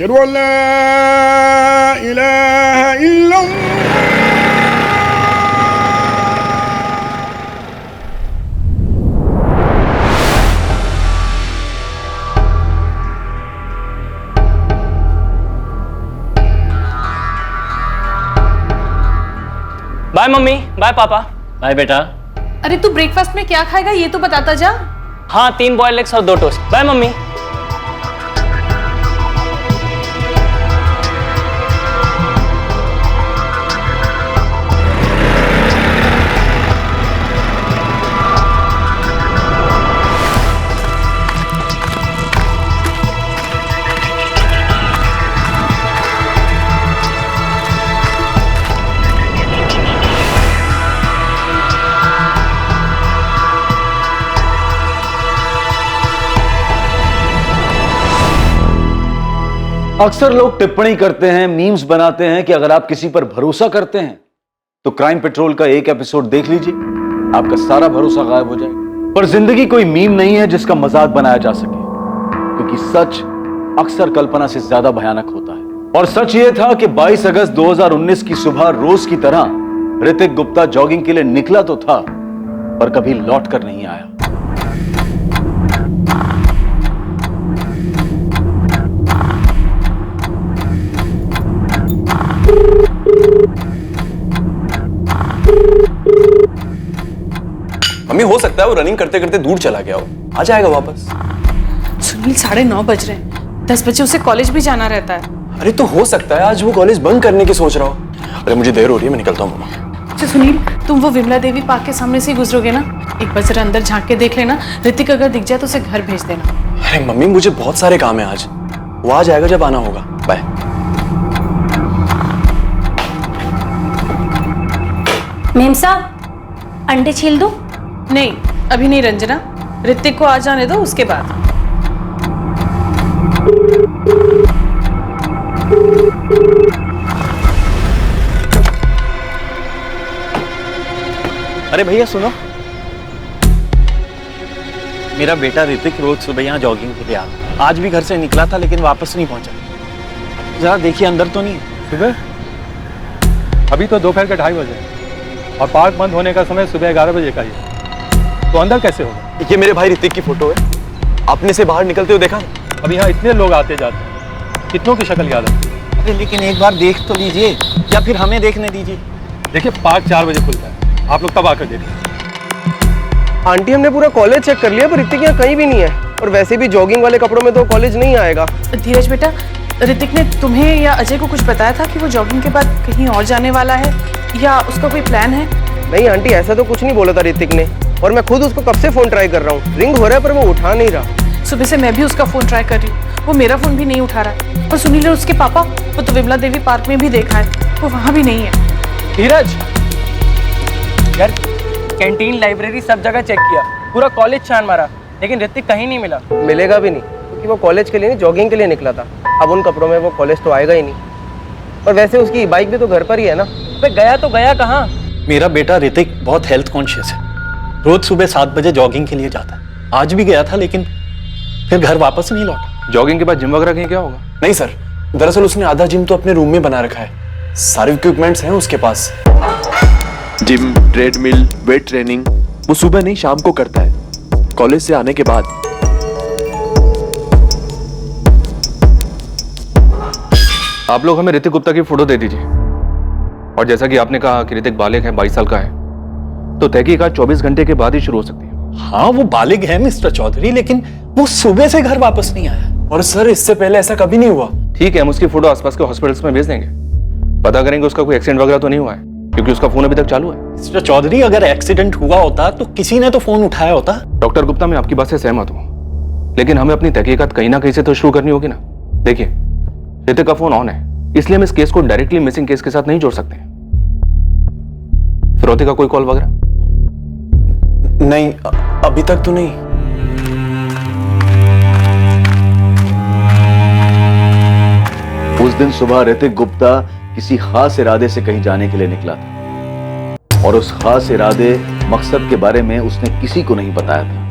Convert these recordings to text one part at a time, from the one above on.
अशहदु अल्ला इलाहा इल्लल्लाह। Bye mummy, bye पापा। बाय बेटा। अरे तू ब्रेकफास्ट में क्या खाएगा ये तो बताता जा। हाँ, 3 बॉइल्ड एग्स और 2 टोस्ट। Bye mummy. अक्सर लोग टिप्पणी करते हैं, मीम्स बनाते हैं कि अगर आप किसी पर भरोसा करते हैं तो क्राइम पेट्रोल का एक एपिसोड देख लीजिए, आपका सारा भरोसा गायब हो जाएगा। पर जिंदगी कोई मीम नहीं है जिसका मजाक बनाया जा सके, क्योंकि सच अक्सर कल्पना से ज्यादा भयानक होता है। और सच ये था कि 22 अगस्त 2019 की सुबह रोज की तरह ऋतिक गुप्ता जॉगिंग के लिए निकला तो था, पर कभी लौट कर नहीं आया। मम्मी, हो सकता है वो रनिंग करते करते दूर चला गया हो, आ जाएगा वापस। सुनील 9:30 बज रहे हैं, 10 बजे उसे कॉलेज भी जाना रहता है। अरे तो हो सकता है आज वो कॉलेज बंद करने की सोच रहा हो। अरे मुझे देर हो रही है, मैं निकलता हूँ मम्मा। अच्छा सुनील, तुम वो विमला देवी पार्क के सामने से ही गुजरोगे ना, एक बार जरा अंदर झांक के देख लेना। ऋतिक अगर दिख जाए तो उसे घर भेज देना। अरे मम्मी, मुझे बहुत सारे काम है आज, वो आ जाएगा जब आना होगा। बाय। मेम साहब, अंडे छील दूं? नहीं, अभी नहीं रंजना, ऋतिक को आ जाने दो, उसके बाद। अरे भैया सुनो, मेरा बेटा ऋतिक रोज सुबह यहाँ जॉगिंग के लिए आता, आज भी घर से निकला था लेकिन वापस नहीं पहुंचा। जरा देखिए अंदर तो नहीं है। सुबह अभी तो दोपहर के 2:30 बजे और पार्क बंद होने का समय सुबह 11 बजे का ही है, तो अंदर कैसे होगा? ये मेरे भाई ऋतिक की फोटो है, आपने से बाहर निकलते हुए देखा? अब यहाँ इतने लोग आते जाते हैं, कितनों की शक्ल याद है? अरे लेकिन एक बार देख तो लीजिए, या फिर हमें देखने दीजिए। देखिए पार्क 4 बजे खुलता है, आप लोग तब आकर देखिए। आंटी, हमने पूरा कॉलेज चेक कर लिया पर ऋतिक यहाँ कहीं भी नहीं है, और वैसे भी जॉगिंग वाले कपड़ों में तो कॉलेज नहीं आएगा। धीरज बेटा, ऋतिक ने तुम्हें या अजय को कुछ बताया था कि वो जॉगिंग के बाद कहीं और जाने वाला है, या उसका कोई प्लान है? नहीं आंटी, ऐसा तो कुछ नहीं बोला था ऋतिक ने, और मैं खुद उसको कब से फोन ट्राई कर रहा हूँ, रिंग हो रहा है पर वो उठा नहीं रहा। सुबह से मैं भी उसका फोन ट्राई कर रही हूँ, वो मेरा फोन भी नहीं उठा रहा है। और सुनील और उसके पापा, वो तो विमला देवी पार्क में भी देखा है, वो वहाँ भी नहीं है। धीरज, यार कैंटीन, लाइब्रेरी सब जगह चेक किया, पूरा कॉलेज छान मारा, लेकिन ऋतिक कहीं नहीं मिला। मिलेगा भी नहीं, क्योंकि वो कॉलेज के लिए नहीं जॉगिंग के लिए निकला था। अब उन कपड़ों में वो कॉलेज तो आएगा ही नहीं, और वैसे उसकी बाइक भी तो घर पर ही है ना। अबे गया तो गया कहाँ? मेरा बेटा ऋतिक बहुत हेल्थ कॉन्शियस है, रोज सुबह 7 बजे जॉगिंग के लिए जाता है। आज भी गया था लेकिन फिर घर वापस नहीं लौटा। जॉगिंग के बाद जिम वगैरह कहीं क्या होगा? नहीं सर, दरअसल उसने आधा जिम तो अपने रूम में बना रखा है, सारे इक्विपमेंट्स हैं उसके पास। जिम, ट्रेडमिल, वेट ट्रेनिंग वो सुबह नहीं शाम को करता है, कॉलेज से आने के बाद। आप लोग हमें ऋतिक गुप्ता की फोटो दे दीजिए, और जैसा कि आपने कहा कि ऋतिक बालिग है, 22 साल का है, तो तहकीकात 24 घंटे के बाद ही शुरू हो सकती है। हाँ वो बालिग है मिस्टर चौधरी, लेकिन वो सुबह से घर वापस नहीं आया। और सर इससे पहले ऐसा कभी नहीं हुआ। ठीक है, हम उसकी फोटो आसपास के हॉस्पिटल्स में भेज देंगे, पता करेंगे उसका कोई एक्सीडेंट वगैरह तो नहीं हुआ है, क्योंकि उसका फोन अभी तक चालू है। मिस्टर चौधरी, अगर एक्सीडेंट हुआ होता तो किसी ने तो फोन उठाया होता। डॉक्टर गुप्ता, मैं आपकी बात से सहमत हूँ, लेकिन हमें अपनी तहकीकात कहीं ना कहीं से तो शुरू करनी होगी ना। देखिए, ऋतिक का फोन ऑन है, इसलिए हम इस केस को डायरेक्टली मिसिंग केस के साथ नहीं जोड़ सकते। फिरौती का कोई कॉल वगैरह? नहीं, अभी तक तो नहीं। उस दिन सुबह ऋतिक गुप्ता किसी खास इरादे से कहीं जाने के लिए निकला था, और उस खास इरादे मकसद के बारे में उसने किसी को नहीं बताया था।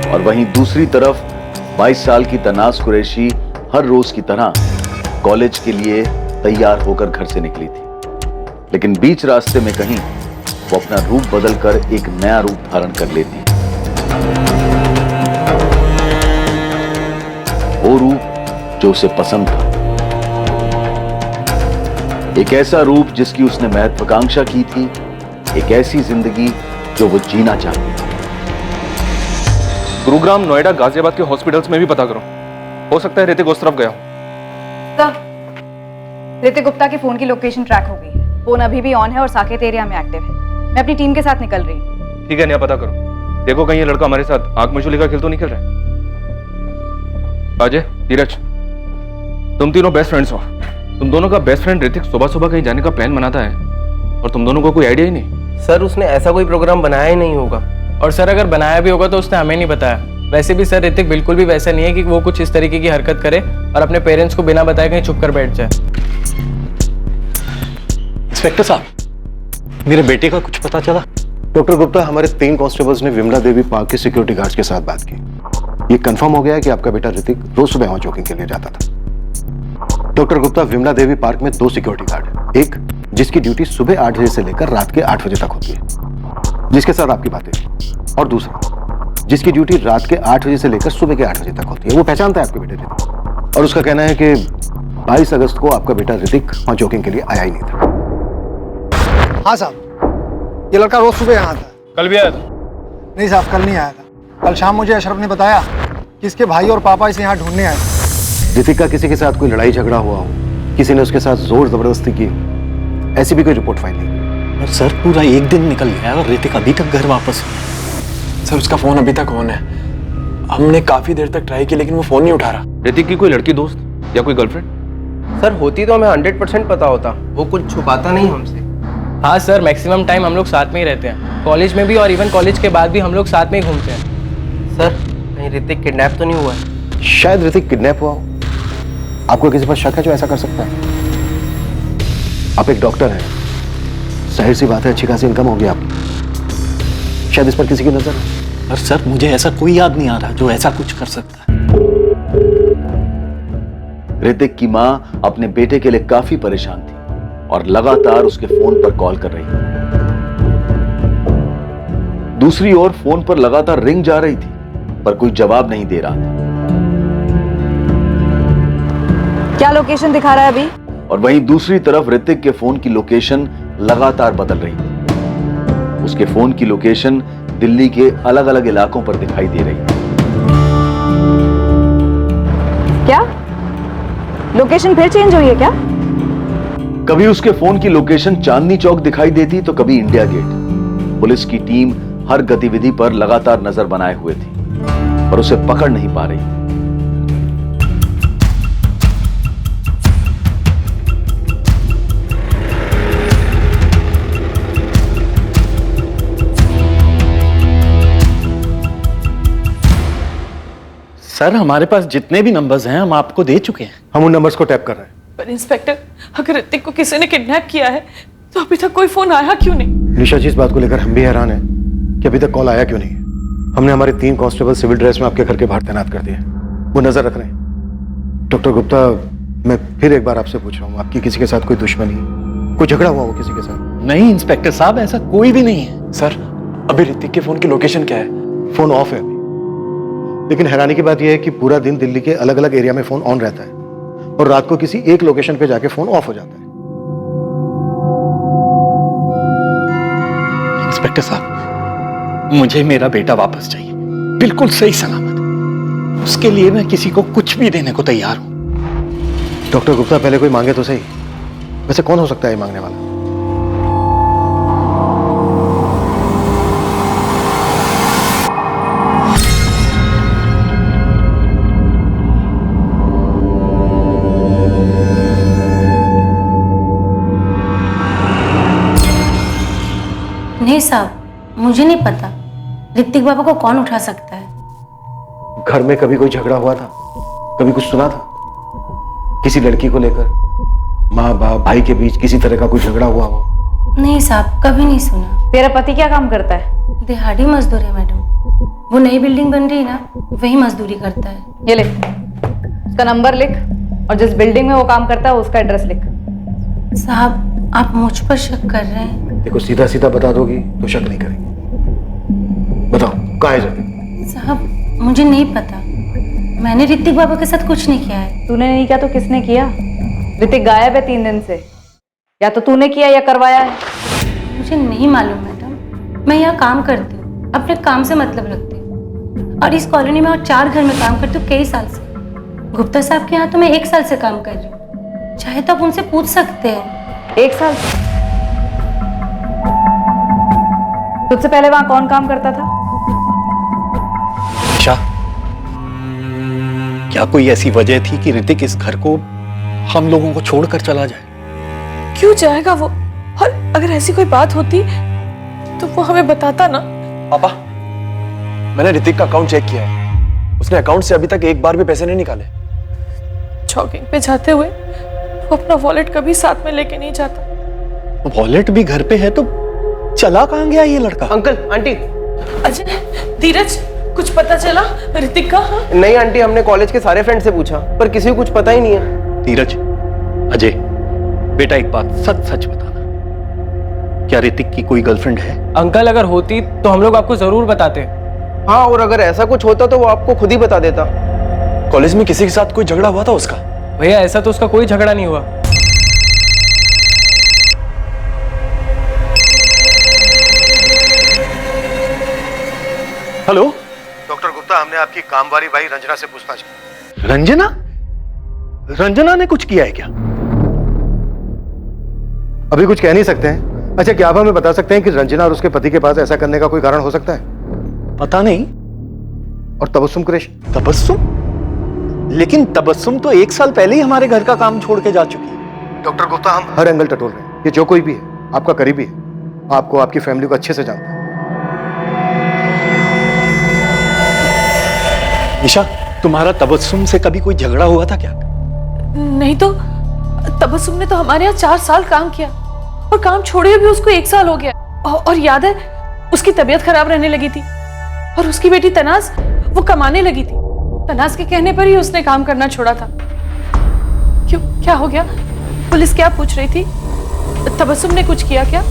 और वहीं दूसरी तरफ 22 साल की तनास कुरैशी हर रोज की तरह कॉलेज के लिए तैयार होकर घर से निकली थी, लेकिन बीच रास्ते में कहीं वो अपना रूप बदलकर एक नया रूप धारण कर लेती। वो रूप जो उसे पसंद था, एक ऐसा रूप जिसकी उसने महत्वाकांक्षा की थी, एक ऐसी जिंदगी जो वो जीना चाहती थी। गुरुग्राम, नोएडा, गाजियाबाद के हॉस्पिटल्स में भी पता करो, हो सकता है ऋतिक उस तरफ गया हो। सर, ऋतिक गुप्ता के फोन की लोकेशन ट्रैक हो गई है। फोन अभी भी ऑन है और साकेत एरिया में एक्टिव है। मैं अपनी टीम के साथ निकल रही हूँ। ठीक है नेहा, पता करो, देखो कहीं ये लड़का हमारे साथ आंख मिचौली का खेल तो नहीं खेल रहा है। अजय, धीरज, तुम तीनों बेस्ट फ्रेंड्स हो। तुम दोनों का बेस्ट फ्रेंड ऋतिक सुबह सुबह कहीं जाने का प्लान बनाता है और तुम दोनों को कोई आइडिया ही नहीं। सर, उसने ऐसा कोई प्रोग्राम बनाया ही नहीं होगा। और सर अगर बनाया भी होगा तो उसने हमें नहीं बताया। वैसे भी सर ऋतिक बिल्कुल भी वैसा नहीं है कि वो कुछ इस तरीके की हरकत करे और अपने पेरेंट्स को बिना बताए कहीं छुप कर बैठ जाए। इंस्पेक्टर साहब, मेरे बेटे का कुछ पता चला? डॉक्टर गुप्ता, हमारे 3 कांस्टेबल्स ने विमला देवी पार्क के सिक्योरिटी गार्ड्स के साथ बात की। ये कंफर्म हो गया है कि आपका बेटा ऋतिक रोज सुबह वहां जॉगिंग के लिए जाता था। डॉक्टर गुप्ता, विमला देवी पार्क में 2 सिक्योरिटी गार्ड हैं। एक जिसकी ड्यूटी सुबह 8 बजे से लेकर रात के 8 बजे तक होती है, जिसके साथ आपकी बातें, और दूसरा जिसकी ड्यूटी रात के 8 बजे से लेकर सुबह के 8 बजे तक होती है। वो पहचानता है आपके बेटे ऋतिक, और उसका कहना है कि 22 अगस्त को आपका बेटा ऋतिक वहां जॉगिंग के लिए आया ही नहीं था। हाँ साहब, ये लड़का रोज सुबह यहाँ आता है। कल भी आया था? नहीं साहब, कल नहीं आया था। कल शाम मुझे अशरफ ने बताया कि इसके भाई और पापा इसे यहाँ ढूंढने आए। ऋतिक का किसी के साथ कोई लड़ाई झगड़ा हुआ हो, किसी ने उसके साथ जोर जबरदस्ती की, ऐसी भी कोई रिपोर्ट फाइल नहीं। और सर पूरा 1 दिन निकल गया और ऋतिक अभी तक घर वापस नहीं आया। सर उसका फोन अभी तक ऑन है। हमने काफी देर तक ट्राई की लेकिन वो फोन नहीं उठा रहा। ऋतिक की कोई लड़की दोस्त या कोई गर्लफ्रेंड? सर होती तो हमें 100% पता होता। वो कुछ छुपाता नहीं हमसे। हाँ सर, मैक्सिमम टाइम हम लोग साथ में ही रहते हैं। कॉलेज में भी और इवन कॉलेज के बाद भी हम लोग साथ में ही घूमते हैं। सर, कहीं ऋतिक किडनैप तो नहीं हुआ है? शायद ऋतिक किडनैप हुआ हो। आपको किसी पर शक है जो ऐसा कर सकता है? आप एक डॉक्टर हैं, जाहिर सी बात है अच्छी खासी इनकम होगी आपकी। शायद इस पर किसी की नजर है। पर सर मुझे ऐसा कोई याद नहीं आ रहा जो ऐसा कुछ कर सकता है। ऋतिक की मां अपने बेटे के लिए काफी परेशान थी और लगातार उसके फोन पर कॉल कर रही थी। दूसरी ओर फोन पर लगातार रिंग जा रही थी पर कोई जवाब नहीं दे रहा था। क्या लोकेशन दिखा रहा है अभी? और वहीं दूसरी तरफ ऋतिक के फोन की लोकेशन लगातार बदल रही थी। उसके फोन की लोकेशन दिल्ली के अलग अलग इलाकों पर दिखाई दे रही थी। क्या लोकेशन फिर चेंज हुई है क्या? कभी उसके फोन की लोकेशन चांदनी चौक दिखाई देती तो कभी इंडिया गेट। पुलिस की टीम हर गतिविधि पर लगातार नजर बनाए हुए थी पर उसे पकड़ नहीं पा रही। सर हमारे पास जितने भी नंबर्स हैं हम आपको दे चुके हैं। हम उन नंबर्स को टैप कर रहे हैं। पर इंस्पेक्टर, अगर ऋतिक को किसी ने किडनैप किया है तो अभी तक कोई फोन आया क्यों नहीं? निशा जी, इस बात को लेकर हम भी हैरान हैं कि अभी तक कॉल आया क्यों नहीं। हमने हमारे 3 कांस्टेबल सिविल ड्रेस में आपके घर के बाहर तैनात कर दिए, वो नजर रख रहे हैं। डॉक्टर गुप्ता, मैं फिर एक बार आपसे पूछ रहा हूँ, आपकी किसी के साथ कोई दुश्मनी, कोई झगड़ा हुआ हो किसी के साथ? नहीं इंस्पेक्टर साहब, ऐसा कोई भी नहीं है। सर अभी ऋतिक के फोन की लोकेशन क्या है? फोन ऑफ है अभी, लेकिन हैरानी की बात यह है कि पूरा दिन दिल्ली के अलग अलग एरिया में फोन ऑन रहता है और रात को किसी एक लोकेशन पे जाके फोन ऑफ हो जाता है। इंस्पेक्टर साहब, मुझे मेरा बेटा वापस चाहिए, बिल्कुल सही सलामत। उसके लिए मैं किसी को कुछ भी देने को तैयार हूं। डॉक्टर गुप्ता, पहले कोई मांगे तो सही। वैसे कौन हो सकता है ये मांगने वाला? नहीं साहब, मुझे नहीं पता ऋतिक बाबा को कौन उठा सकता है। घर में कभी कोई झगड़ा हुआ था? कभी कुछ सुना था किसी लड़की को लेकर? माँ बाप भाई के बीच किसी तरह का कोई झगड़ा हुआ हो? नहीं साहब, कभी नहीं सुना। तेरा पति क्या काम करता है? दिहाड़ी मजदूर है मैडम। वो नई बिल्डिंग बन रही है ना, वही मजदूरी करता है। ये लिख, उसका नंबर लिख और जिस बिल्डिंग में वो काम करता है उसका एड्रेस लिख। साहब आप मुझ पर शक कर रहे हैं? देखो सीधा सीधा बता दोगी तो शक नहीं करेंगे। बताओ कहाँ है रितिक? साहब मुझे नहीं पता, मैंने ऋतिक बाबा के साथ कुछ नहीं किया है। तूने नहीं किया तो किसने किया? ऋतिक गायब है 3 दिन से, या तो तूने किया या करवाया है। मुझे नहीं मालूम मैडम, मैं यहाँ काम करती हूँ, अपने काम से मतलब रखती हूँ और इस कॉलोनी में और 4 घर में काम करती हूँ कई साल से। गुप्ता साहब के यहाँ तो मैं 1 साल से काम कर रही हूँ, चाहे तो आप उनसे पूछ सकते हैं। 1 साल से? तुझसे पहले वहां कौन काम करता था? ईशा, क्या कोई ऐसी वजह थी कि ऋतिक इस घर को हम लोगों को छोड़कर चला जाए? क्यों जाएगा वो? और अगर ऐसी कोई बात होती तो वो हमें बताता ना। पापा, मैंने ऋतिक का अकाउंट चेक किया है, उसने अकाउंट से अभी तक एक बार भी पैसे नहीं निकाले। जॉगिंग पे जाते हुए वो अपना वॉलेट कभी साथ में लेके नहीं जाता। वॉलेट भी घर पे है तो चला कहाँ गया ये लड़का? Uncle, aunty. अजय, धीरज, कुछ पता चला ऋतिक का? नहीं आंटी, हमने कॉलेज के सारे फ्रेंड से पूछा पर किसी को कुछ पता ही नहीं है। धीरज, अजय, बेटा एक बात सच सच बताना, क्या ऋतिक की कोई गर्लफ्रेंड है? अंकल अगर होती तो हम लोग आपको जरूर बताते। हाँ, और अगर ऐसा कुछ होता तो वो आपको खुद ही बता देता। कॉलेज में किसी के साथ कोई झगड़ा हुआ था उसका? भैया ऐसा तो उसका कोई झगड़ा नहीं हुआ। हेलो डॉक्टर गुप्ता, हमने आपकी कामवाली भाई रंजना से पूछताछ की। रंजना? रंजना ने कुछ किया है क्या? अभी कुछ कह नहीं सकते हैं। अच्छा, क्या आप हमें बता सकते हैं कि रंजना और उसके पति के पास ऐसा करने का कोई कारण हो सकता है? पता नहीं। और तबस्सुम कुरैशी? तबस्सुम? लेकिन तबस्सुम तो 1 साल पहले ही हमारे घर का काम छोड़ के जा चुकी है। डॉक्टर गुप्ता, हम हर एंगल टटोल रहे हैं। ये जो कोई भी है आपका करीबी है, आपको आपकी फैमिली को अच्छे से जानता है। ईशा, तुम्हारा तबस्सुम से कभी कोई झगड़ा हुआ था क्या? नहीं तो तबस्सुम ने तो हमारे यहाँ 4 साल काम किया और काम छोड़े भी उसको 1 साल हो गया। और याद है, उसकी तबीयत खराब रहने लगी थी और उसकी बेटी तनाज वो कमाने लगी थी। तनाज के कहने पर ही उसने काम करना छोड़ा था। क्यों, क्या हो गया? पुलिस क्या पूछ रही थी? तबस्सुम ने कुछ किया क्या?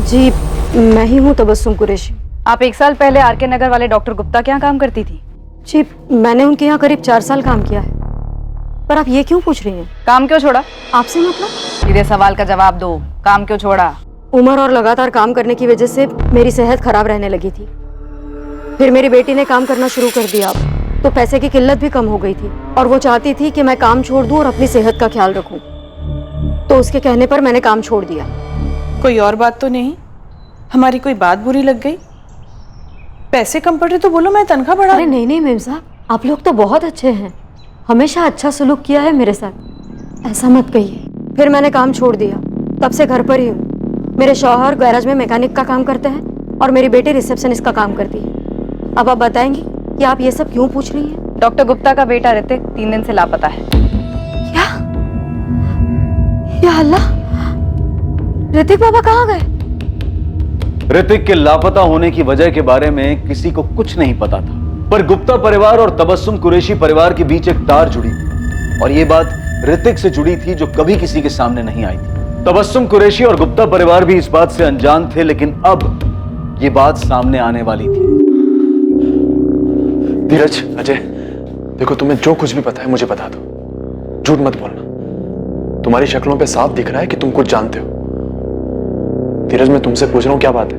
जी, मैं ही हूँ तबस्सुम कुरैशी। आप 1 साल पहले आरके नगर वाले डॉक्टर गुप्ता के यहाँ काम करती थी? जी, मैंने उनके यहाँ करीब 4 साल काम किया है। पर आप ये क्यों पूछ रही हैं? काम क्यों छोड़ा? आपसे मतलब? सीधे सवाल का जवाब दो, काम क्यों छोड़ा? उम्र और लगातार काम करने की वजह से मेरी सेहत खराब रहने लगी थी। फिर मेरी बेटी ने काम करना शुरू कर दिया, तो पैसे की किल्लत भी कम हो गई थी और वो चाहती थी कि मैं काम छोड़ दूं और अपनी सेहत का ख्याल रखूं। तो उसके कहने पर मैंने काम छोड़ दिया। कोई और बात तो नहीं? हमारी कोई बात बुरी लग गई? पैसे कम पड़ रहे तो बोलो, मैं तनख्वाह बढ़ा। अरे नहीं नहीं मेम साहब, आप लोग तो बहुत अच्छे हैं, हमेशा अच्छा सलूक किया है मेरे साथ, ऐसा मत कहिए। फिर मैंने काम छोड़ दिया, तब से घर पर ही हूँ। मेरे शौहर गैराज में मैकेनिक का काम करते हैं और मेरी बेटी रिसेप्शनिस्ट का काम करती है। अब आप बताएंगी कि आप ये सब क्यों पूछ रही हैं? डॉक्टर गुप्ता का बेटा ऋतिक 3 दिन से लापता है। क्या? या अल्लाह, ऋतिक बाबा कहाँ गए? ऋतिक के लापता होने की वजह के बारे में किसी को कुछ नहीं पता था, पर गुप्ता परिवार और तबस्सुम कुरैशी परिवार के बीच एक तार जुड़ी थी और यह बात ऋतिक से जुड़ी थी जो कभी किसी के सामने नहीं आई थी। तबस्सुम कुरैशी और गुप्ता परिवार भी इस बात से अनजान थे, लेकिन अब यह बात सामने आने वाली थी। धीरज, अजय, देखो तुम्हें जो कुछ भी पता है मुझे बता दो, झूठ मत बोलना। तुम्हारी शक्लों पे साफ दिख रहा है कि तुम कुछ जानते हो। धीरज, मैं तुमसे पूछ रहा हूं क्या बात है?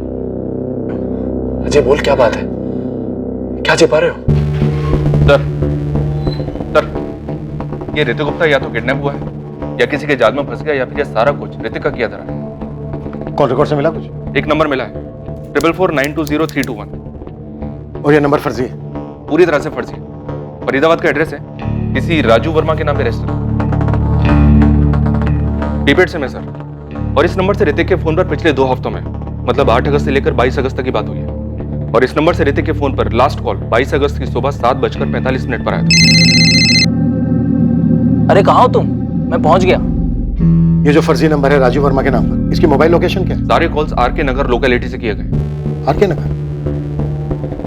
अजय बोल, क्या बात है? क्या छिपा रहे हो? सर, ये ऋतिक गुप्ता या तो किडनैप हुआ है या किसी के जाल में फंस गया या फिर ये सारा कुछ ऋतिक का किया धरा है। कॉल रिकॉर्ड से मिला कुछ? एक नंबर मिला है, 4449200321। और ये नंबर फर्जी है? पूरी तरह से फर्जी है। फरीदाबाद का एड्रेस है, किसी राजू वर्मा के नाम पे रेस्टोरेंट, पीपेट से मैं सर। और इस नंबर से ऋतिक के फोन पर पिछले 2 हफ्तों में, मतलब 8 अगस्त से लेकर 22 अगस्त तक की बात हुई है। और इस नंबर से ऋतिक के फोन पर लास्ट कॉल 22 अगस्त की सुबह 7:45 पर आया था। अरे कहाँ हो तुम? मैं पहुंच गया। ये जो फर्जी नंबर है राजू वर्मा के नाम पर, इसकी मोबाइल लोकेशन क्या है? सारे कॉल्स आरके नगर लोकेलिटी से किए गए। आरके नगर?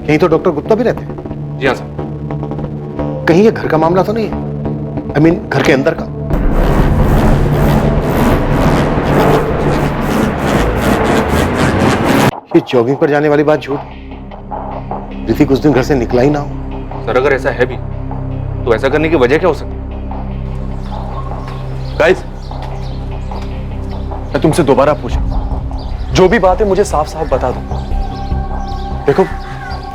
यहीं तो डॉक्टर गुप्ता भी रहते हैं। जी हाँ सर। कहीं ये घर का मामला तो नहीं है? आई मीन घर के अंदर का। ये जॉगिंग पर जाने वाली बात झूठ। ऋतिक उस दिन घर से निकला ही ना हो। सर अगर ऐसा है भी तो ऐसा करने की वजह क्या हो सकती है? गाइस, मैं तुमसे दोबारा पूछूं, जो भी बात है मुझे साफ साफ बता दो। देखो,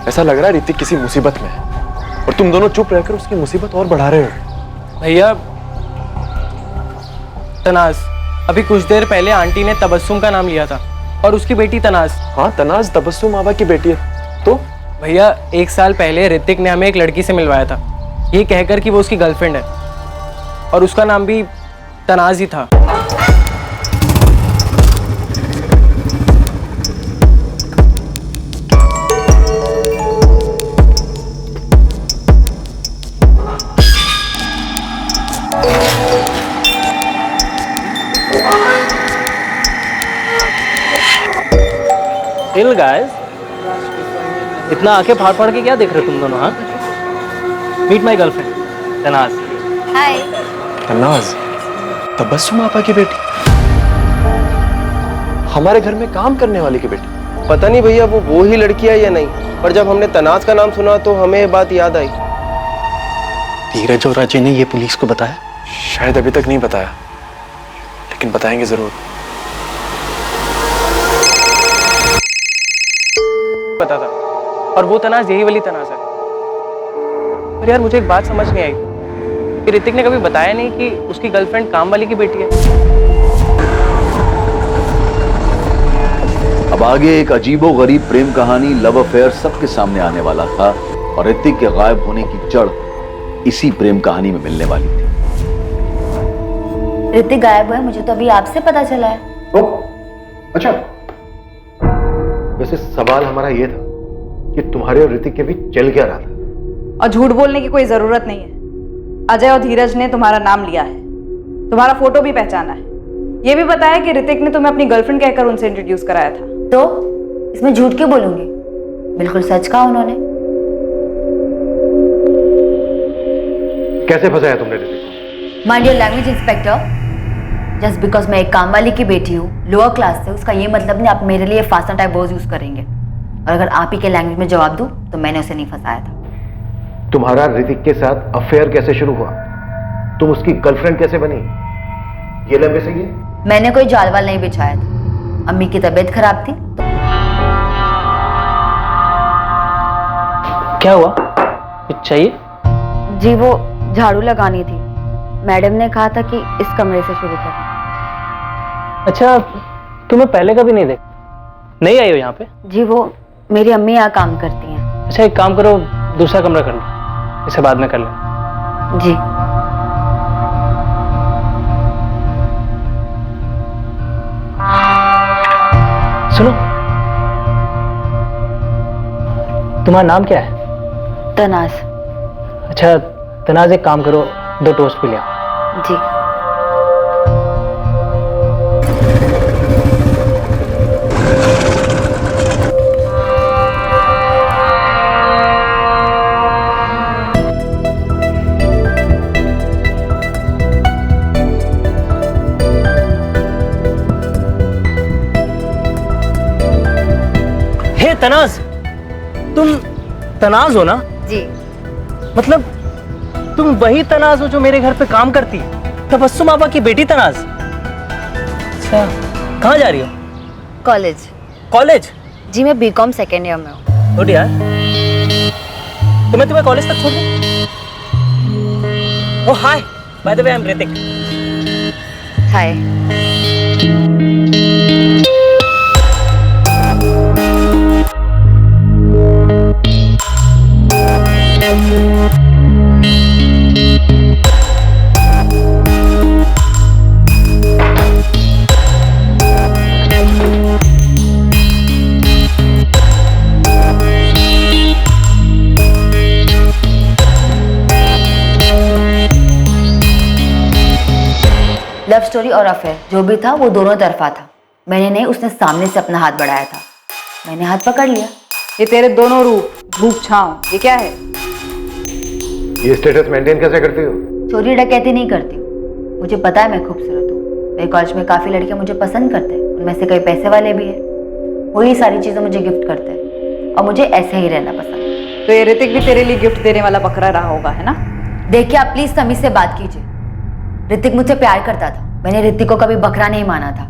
ऐसा लग रहा है ऋतिक किसी मुसीबत में है और तुम दोनों चुप रहकर उसकी मुसीबत और बढ़ा रहे हो। भैया तनाज, अभी कुछ देर पहले आंटी ने तबस्सुम का नाम लिया था और उसकी बेटी तनाज। हाँ, तनाज तबस्सुम आबा की बेटी है। तो भैया 1 साल पहले ऋतिक ने हमें एक लड़की से मिलवाया था, ये कहकर कि वो उसकी गर्लफ्रेंड है और उसका नाम भी तनाज ही था। चिल गाइस, इतना आंखें फाड़ फाड़ के क्या देख रहे हो तुम दोनों? हाँ, मीट माय गर्लफ्रेंड तनाज। हाय। तनाज तबस्सुम आपा की बेटी, हमारे घर में काम करने वाली की बेटी। पता नहीं भैया वो ही लड़की है या नहीं, पर जब हमने तनाज का नाम सुना तो हमें ये बात याद आई। धीरज और अजय ने ये पुलिस को बताया? शायद अभी तक नहीं बताया, लेकिन बताएंगे जरूर। पता था, और वो तनाज यही वाली तनाज है। पर यार मुझे एक बात समझ नहीं आई कि ऋतिक ने कभी बताया नहीं कि उसकी गर्लफ्रेंड काम वाली की बेटी है। अब आगे एक अजीबोगरीब प्रेम कहानी, लव अफेयर सबके सामने आने वाला था और ऋतिक के गायब होने की जड़ इसी प्रेम कहानी में मिलने वाली थी। ऋतिक गायब हुआ है, मुझे तो अभी आपसे पता चला है। अच्छा, वैसे सवाल हमारा ये था कि तुम्हारे और ऋतिक के बीच चल क्या रहा था? और झूठ बोलने की कोई जरूरत नहीं है। अजय और धीरज ने तुम्हारा नाम लिया है, तुम्हारा फोटो भी पहचाना है, ये भी बताया कि ऋतिक ने तुम्हें अपनी गर्लफ्रेंड कहकर उनसे इंट्रोड्यूस कराया था। तो इसमें झूठ क्यों बोलूंगी? बिल्कुल सच कहा उन्होंने। कैसे फंसाया तुमने ऋतिक को? Mind your language inspector. Just because मैं एक काम वाली की बेटी हूँ, लोअर क्लास से, उसका ये मतलब नहीं आप मेरे लिए फास्ट टाइप वर्ड्स यूज करेंगे। और अगर आप ही के लैंग्वेज में जवाब दूं तो मैंने उसे नहीं फंसाया था। तुम्हारा ऋतिक के साथ अफेयर कैसे शुरू हुआ? तुम उसकी गर्लफ्रेंड कैसे बनी? ये लंबे सही है? मैंने कोई जालवाल नहीं बिछाया था। अम्मी की तबीयत खराब थी तो... क्या हुआ? कुछ चाहिए? जी वो झाड़ू लगानी थी, मैडम ने कहा था कि इस कमरे से शुरू करना। अच्छा, तुम्हें पहले कभी नहीं देखा? नहीं आई हो यहाँ पे? जी वो मेरी अम्मी यहाँ काम करती हैं। अच्छा, एक काम करो, दूसरा कमरा कर लो, इसे बाद में कर लें। जी। सुनो, तुम्हारा नाम क्या है? तनाज। अच्छा तनाज, एक काम करो, 2 टोस्ट भी ले आओ। जी। हे तनाज, तुम तनाज हो ना? जी। मतलब तुम वही तनाज हो जो मेरे घर पे काम करती है, तबस्सुम आबा की बेटी तनाज। अच्छा, कहाँ जा रही हो? कॉलेज। कॉलेज? जी मैं बीकॉम सेकेंड ईयर में हूँ। गुड यार, तो मैं तुम्हें कॉलेज तक छोड़ दूँ? Oh hi, by the way I am Hrithik. Hi. Love story और अफेयर जो भी था वो दोनों तरफा था। मैंने नहीं, उसने सामने से अपना हाथ बढ़ाया था, मैंने हाथ पकड़ लिया। ये तेरे दोनों रूप धूप छांव, ये क्या है? ये स्टेटस मेंटेन कैसे करती हो? चोरी डकैती नहीं करती हूँ। मुझे पता है मैं खूबसूरत हूँ। मेरे कॉलेज में काफी लड़के मुझे पसंद करते हैं, उनमें से कई पैसे वाले भी हैं। वही सारी चीजें मुझे गिफ्ट करते हैं और मुझे ऐसे ही रहना पसंद है। तो ये ऋतिक भी तेरे लिए गिफ्ट देने वाला बकरा रहा होगा, है ना? देखिए, आप प्लीज समीर से बात कीजिए। ऋतिक मुझसे प्यार करता था, मैंने ऋतिक को कभी बकरा नहीं माना था।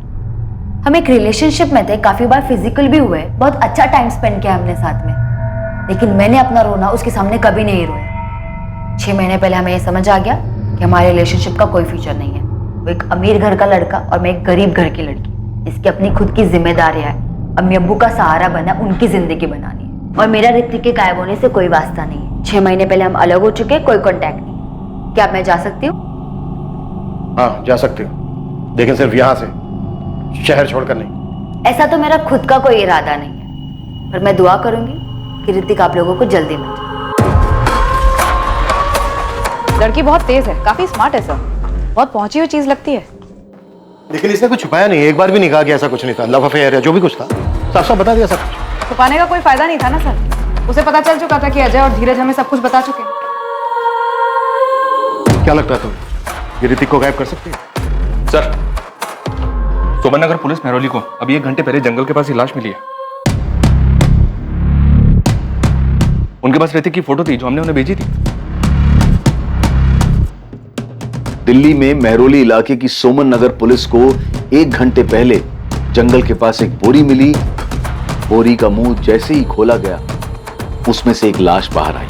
हम एक रिलेशनशिप में थे, काफी बार फिजिकल भी हुए, बहुत अच्छा टाइम स्पेंड किया हमने साथ में, लेकिन मैंने अपना रोना उसके सामने कभी नहीं रोया। 6 महीने पहले हमें ये समझ आ गया कि हमारे रिलेशनशिप का कोई फ्यूचर नहीं है। वो एक अमीर घर का लड़का और मैं एक गरीब घर की लड़की। इसकी अपनी खुद की जिम्मेदारी है, अम्मी अब्बू का सहारा बना, उनकी जिंदगी बनानी है। और मेरा ऋतिक के गायब होने से कोई वास्ता नहीं है। 6 महीने पहले हम अलग हो चुके, कोई कॉन्टैक्ट नहीं। क्या मैं जा सकती हूँ? हाँ, जा सकती हो, लेकिन सिर्फ यहाँ से, शहर छोड़कर नहीं। ऐसा तो मेरा खुद का कोई इरादा नहीं है, पर मैं दुआ करूंगी कि ऋतिक आप लोगों को जल्दी मिल जाए। लड़की बहुत तेज है, काफी स्मार्ट है सर, बहुत पहुंची हुई चीज लगती है। लेकिन इसने कुछ छुपाया नहीं, एक बार भी नहीं कहा कि ऐसा कुछ नहीं था, लव अफेयर है, जो भी कुछ था साफ साफ बता दिया सब कुछ। छुपाने का कोई फायदा नहीं था ना सर, उसे पता चल चुका था कि अजय और धीरज हमें सब कुछ बता चुके हैं। क्या लगता है तुम्हें, ये ऋतिक को गायब कर सकती है? सर, सोमन नगर पुलिस मेहरौली को अभी 1 घंटे पहले जंगल के पास ये लाश मिली है। उनके पास ऋतिक की फोटो थी जो हमने उन्हें भेजी थी। दिल्ली में मेहरौली इलाके की सोमन नगर पुलिस को 1 घंटे पहले जंगल के पास एक बोरी मिली। बोरी का मुंह जैसे ही खोला गया, उसमें से एक लाश बाहर आई।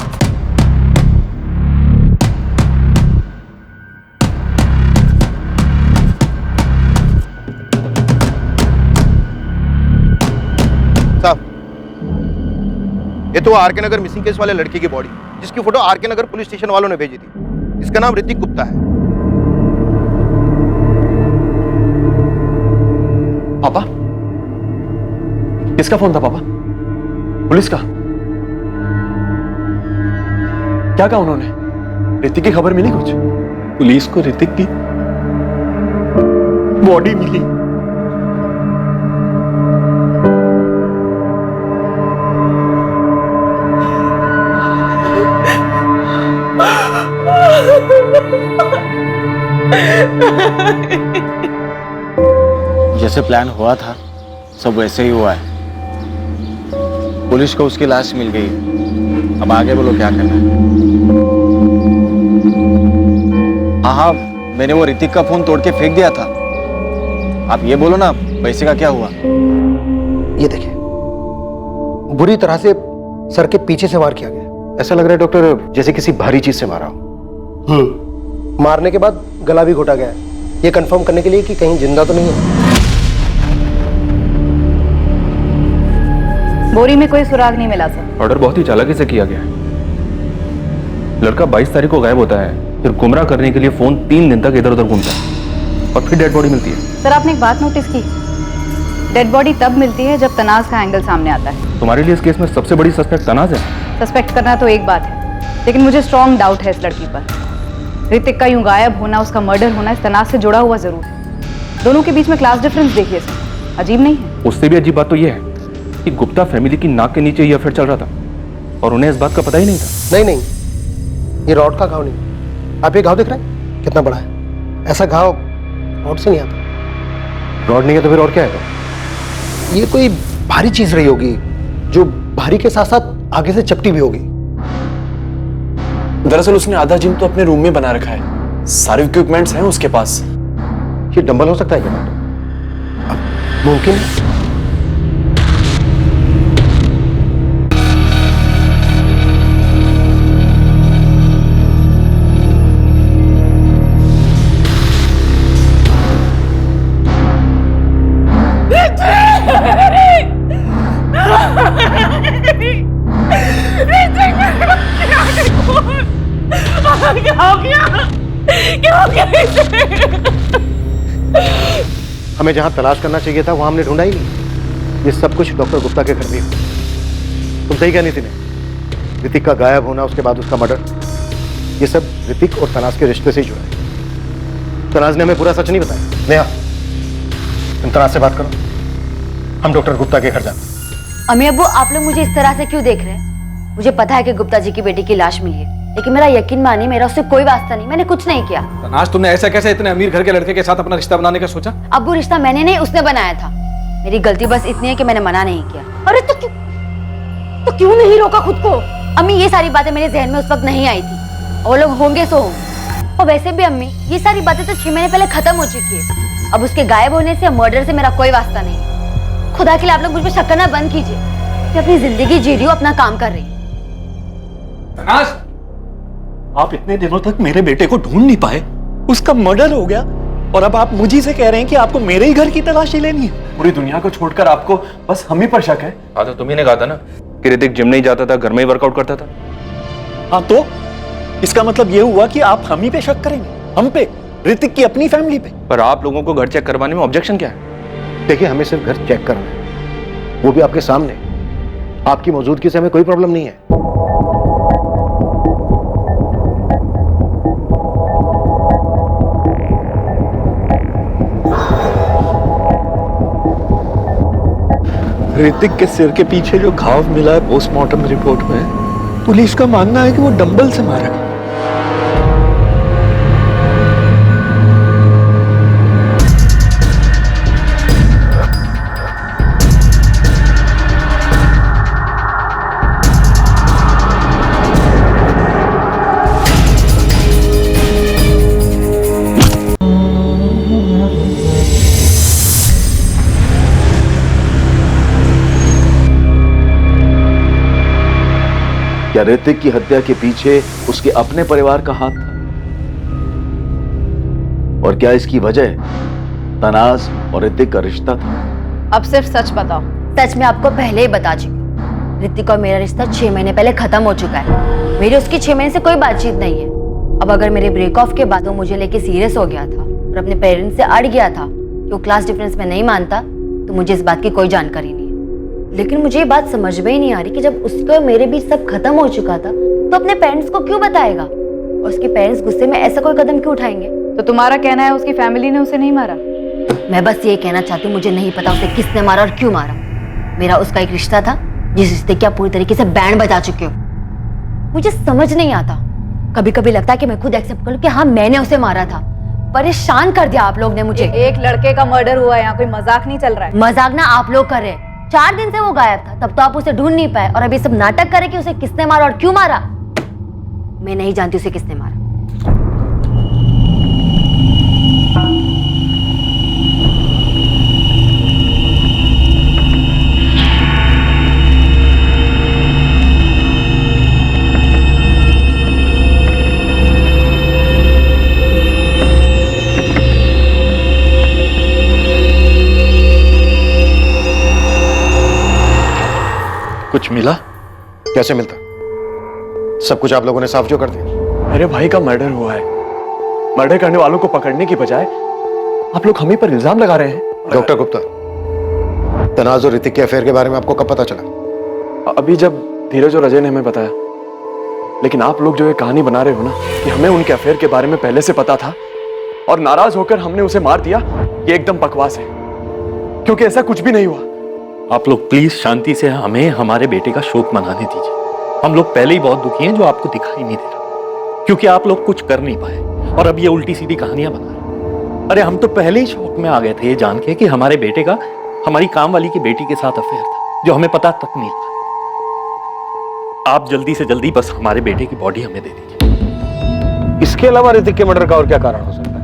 ये तो आर के नगर मिसिंग केस वाले लड़के की बॉडी, जिसकी फोटो आर के नगर पुलिस स्टेशन वालों ने भेजी थी। इसका नाम ऋतिक गुप्ता है। पापा, किसका फोन था पापा? पुलिस का? क्या कहा उन्होंने? ऋतिक की खबर मिली कुछ? पुलिस को ऋतिक की बॉडी मिली। जैसे प्लान हुआ था सब वैसे ही हुआ है। पुलिस को उसकी लाश मिल गई, अब आगे बोलो क्या करना है। हाँ, मैंने वो ऋतिक का फोन तोड़ के फेंक दिया था। आप ये बोलो ना, पैसे का क्या हुआ? ये देखिए, बुरी तरह से सर के पीछे से वार किया गया। ऐसा लग रहा है डॉक्टर जैसे किसी भारी चीज से मारा हो। मारने के बाद गला भी घोटा गया है, ये कंफर्म करने के लिए कि कहीं जिंदा तो नहीं है। बोरी में कोई सुराग नहीं मिला सर। ऑर्डर बहुत ही चालाकी से किया गया है। लड़का 22 तारीख को गायब होता है, फिर गुमराह करने के लिए फोन 3 दिन तक इधर उधर घूमता है और फिर डेड बॉडी मिलती है। सर, आपने एक बात नोटिस की, डेड बॉडी तब मिलती है जब तनाज का एंगल सामने आता है। तुम्हारे लिए इस केस में सबसे बड़ी सस्पेक्ट तनाज है। सस्पेक्ट करना तो एक बात है, लेकिन मुझे स्ट्रॉन्ग डाउट है इस लड़की पर। ऋतिक का यूं गायब होना, उसका मर्डर होना इस तनाज से जुड़ा हुआ जरूर है। दोनों के बीच में क्लास डिफरेंस देखिए सर, अजीब नहीं है? उससे भी अजीब बात तो यह है कि गुप्ता फैमिली की नाक के नीचे ये अफेयर चल रहा था और उन्हें इस बात का पता ही नहीं था। नहीं, ये रॉड का घाव नहीं। आप ये घाव देख रहे हैं कितना बड़ा है? ऐसा घाव रॉड से नहीं आता। रॉड नहीं है तो फिर और क्या है? ये कोई भारी चीज रही होगी जो भारी के साथ साथ आगे से चपटी भी होगी। दरअसल उसने आधा जिम तो अपने रूम में बना रखा है, सारे इक्विपमेंट्स हैं उसके पास। ये डंबल हो सकता है क्या? अब मुमकिन है। हमें जहां तलाश करना चाहिए था वहां हमने ढूंढा ही नहीं। ये सब कुछ डॉक्टर गुप्ता के घर में। तुम सही कहनी थी ने, ऋतिक का गायब होना, उसके बाद उसका मर्डर, ये सब ऋतिक और तनाज के रिश्ते से ही जुड़ा है। तनाज ने हमें पूरा सच नहीं बताया। नेहा, तुम तनाज से बात करो, हम डॉक्टर गुप्ता के घर जाते। अम्मी अब्बू, आप लोग मुझे इस तरह से क्यों देख रहे हैं? मुझे पता है कि गुप्ता जी की बेटी की लाश मिली है, लेकिन मेरा यकीन मानिए मेरा उससे कोई वास्ता नहीं, मैंने कुछ नहीं किया। तनाज, तुमने ऐसा कैसे इतने अमीर घर के लड़के के साथ अपना रिश्ता बनाने का सोचा? अब वो रिश्ता मैंने नहीं, उसने बनाया था। मेरी गलती बस इतनी है कि मैंने मना नहीं किया। अरे तो क्यों नहीं रोका खुद को? अम्मी, ये सारी बातें मेरे जहन में उस वक्त नहीं आई थी। वो लोग होंगे सो होंगे। और वैसे भी अम्मी, ये सारी बातें तो 6 महीने पहले खत्म हो चुकी है। अब उसके गायब होने से या मर्डर से मेरा कोई वास्ता नहीं है। खुदा के लिए आप लोग मुझ पर शक करना बंद कीजिए। मैं अपनी जिंदगी जी रही हूँ, अपना काम कर रही हूँ। तनाज, आप इतने दिनों तक मेरे बेटे को ढूंढ नहीं पाए, उसका मर्डर हो गया और अब आप मुझी से कह रहे हैं कि आपको मेरे ही घर की तलाशी लेनी है। पूरी दुनिया को छोड़कर आपको बस हम ही पर शक है। हाँ तो तुम्ही ने कहा था ना कि ऋतिक जिम नहीं जाता था, घर में ही वर्कआउट करता था। हाँ तो इसका मतलब ये हुआ कि आप हम ही पे शक करेंगे, हम पे, ऋतिक की अपनी फैमिली पे। पर आप लोगों को घर चेक करवाने में ऑब्जेक्शन क्या है? देखिए, हमें सिर्फ घर चेक करना है, वो भी आपके सामने। आपकी मौजूदगी से हमें कोई प्रॉब्लम नहीं है। ऋतिक के सिर के पीछे जो घाव मिला है पोस्टमार्टम रिपोर्ट में, पुलिस का मानना है कि वो डंबल से मारा गया। क्या ऋतिक की हत्या के पीछे उसके अपने परिवार का हाथ था? और क्या इसकी वजह तनाज और ऋतिक का रिश्ता था? अब सिर्फ सच बताओ। सच मैं आपको पहले ही बता चुकी हूँ। ऋतिक और मेरा रिश्ता 6 महीने पहले खत्म हो चुका है। मेरी उसकी 6 महीने से कोई बातचीत नहीं है। अब अगर मेरे ब्रेक ऑफ के बाद वो मुझे लेके सीरियस हो गया था और अपने पेरेंट्स से अड़ गया था कि वो क्लास डिफरेंस में नहीं मानता, तो मुझे इस बात की कोई जानकारी नहीं है। लेकिन मुझे ये बात समझ में ही नहीं आ रही कि जब उसके और मेरे बीच सब खत्म हो चुका था तो अपने पेरेंट्स को क्यों बताएगा, और उसके पेरेंट्स गुस्से में ऐसा कोई कदम क्यों उठाएंगे? तो तुम्हारा कहना है उसकी फैमिली ने उसे नहीं मारा? मैं बस ये कहना चाहती हूँ, मुझे नहीं पता उसे किसने मारा और क्यों मारा। मेरा उसका एक रिश्ता था जिस रिश्ते की आप पूरी तरीके से बैंड बजा चुके हो। मुझे समझ नहीं आता, कभी कभी लगता है कि मैं खुद एक्सेप्ट कर लूं कि हाँ मैंने उसे मारा था। परेशान कर दिया आप लोग ने मुझे। एक लड़के का मर्डर हुआ है, यहाँ कोई मजाक नहीं चल रहा है। मजाक ना आप लोग कर रहे हैं। 4 दिन से वो गायब था, तब तो आप उसे ढूंढ नहीं पाए, और अभी सब नाटक करे कि उसे किसने मारा और क्यों मारा। मैं नहीं जानती उसे किसने मारा। कुछ मिला? कैसे मिलता? सब कुछ आप लोगों ने साफ जो कर दिया। मेरे भाई का मर्डर हुआ है। मर्डर करने वालों को पकड़ने की बजाय आप लोग हम ही पर इल्जाम लगा रहे हैं। डॉक्टर गुप्ता, तनाज और ऋतिक के अफेयर के बारे में आपको कब पता चला? अभी जब धीरज और अजय ने हमें बताया। लेकिन आप लोग जो ये कहानी बना रहे हो ना कि हमें उनके अफेयर के बारे में पहले से पता था और नाराज होकर हमने उसे मार दिया, ये एकदम बकवास है, क्योंकि ऐसा कुछ भी नहीं हुआ। आप लोग प्लीज शांति से हमें हमारे बेटे का शोक मनाने दीजिए। हम लोग पहले ही बहुत दुखी हैं, जो आपको दिखाई नहीं दे रहा, क्योंकि आप लोग कुछ कर नहीं पाए और अब ये उल्टी सीधी कहानियां बना रहे। अरे हम तो पहले ही शौक में आ गए थे ये जान के कि हमारे बेटे का हमारी काम वाली की बेटी के साथ अफेयर था, जो हमें पता तक नहीं था। आप जल्दी से जल्दी बस हमारे बेटे की बॉडी हमें दे दीजिए। इसके अलावा ऋतिक के मर्डर का और क्या कारण हो सकता है?